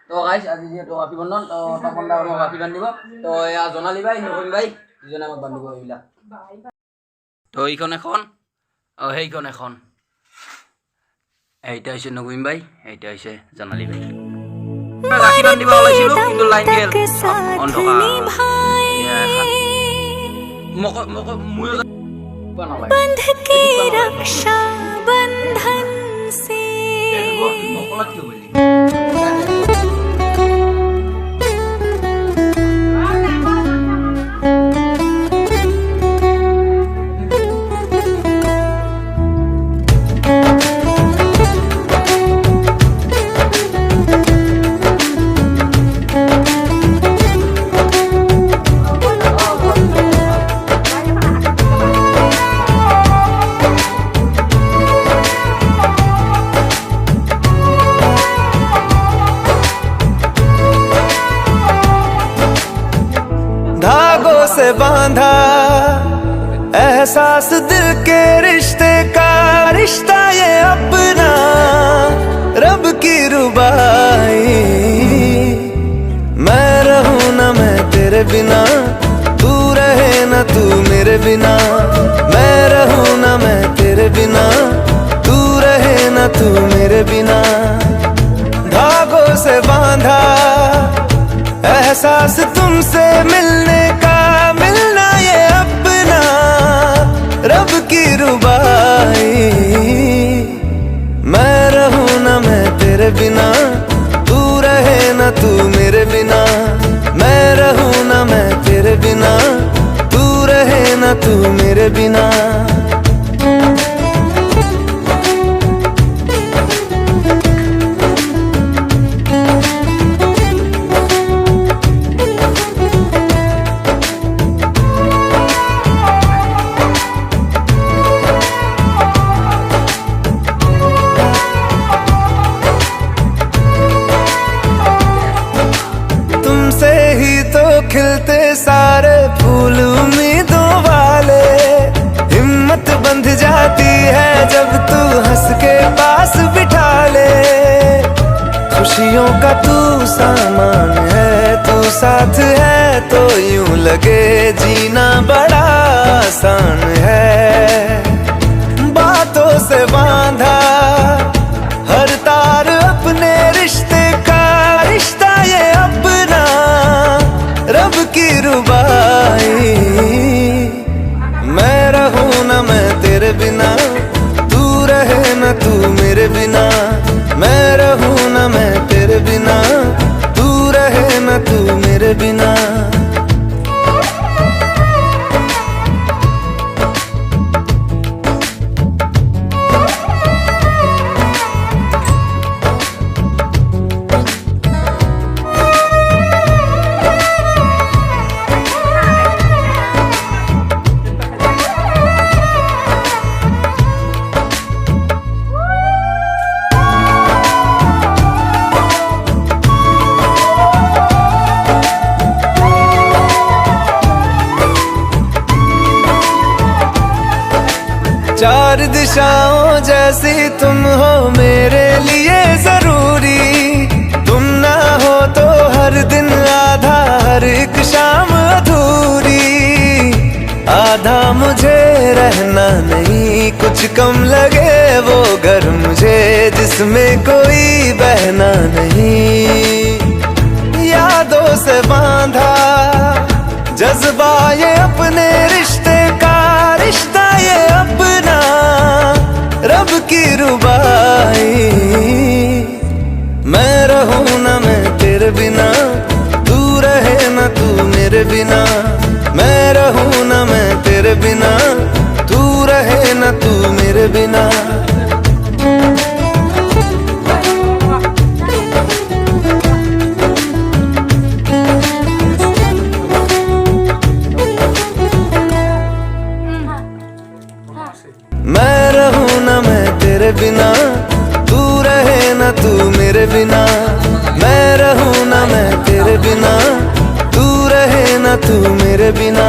তো গাইস আজি যেহেতু রাখি বন্ধন তো তপন দা আমাক রাখি বান্ধিব তো এয়া জনালি ভাই নবীন ভাই দুজনে আমাক বান্ধিব এইলা তো এইখন এখন সেইখন এখন এইটা হইছে নবীন ভাই এইটা হইছে জনালি ভাই রাখি বান্ধিব ওলাইছিল কিন্তু লাইন গেল অন্ধকার মক মুয় बंध के रक्षा बंधन से धागों से बांधा एहसास दिल के रिश्ते का रिश्ता ये अपना रब की रुबाई मैं रहूं ना मैं तेरे बिना तू रहे ना तू मेरे बिना मैं रहूं ना मैं तेरे बिना तू रहे ना तू मेरे बिना धागों से बांधा एहसास तुमसे मिलने का मिलना ये अपना रब की रुबाई मैं रहूं ना मैं तेरे बिना तू रहे ना तू मेरे बिना मैं रहूं ना मैं तेरे बिना तू रहे ना तू मेरे बिना तुमसे ही तो खिलते सारे फूल उम्मीदों वाले हिम्मत बंध जाती है जब तू हंस के पास बिठा ले खुशियों का तू सामान है तू साथ है तो यूं लगे जीना बड़ा आसान है बातों से बांधा हर तार अपने रिश्ते का रिश्ता ये अपना रब की रुबाई मैं रहूं ना मैं तेरे बिना तू रहे ना तू मेरे बिना मैं रहूं ना मैं तेरे बिना तू रहे ना तू मेरे बिना चार दिशाओं जैसी तुम हो मेरे लिए जरूरी तुम ना हो तो हर दिन आधा हर एक शाम अधूरी आधा मुझे रहना नहीं कुछ कम लगे वो घर मुझे जिसमें कोई बहना नहीं यादों से बांधा जज्बा ये अपने रिश्ते का रिश्ता ये अपना रब की रुबाई मैं रहूं ना मैं तेरे बिना तू रहे ना तू मेरे बिना मैं रहूं ना मैं तेरे बिना तू रहे ना तू मेरे बिना मैं रहूं ना मैं तेरे बिना तू रहे ना तू मेरे बिना मैं रहूं ना मैं तेरे बिना तू रहे ना तू मेरे बिना।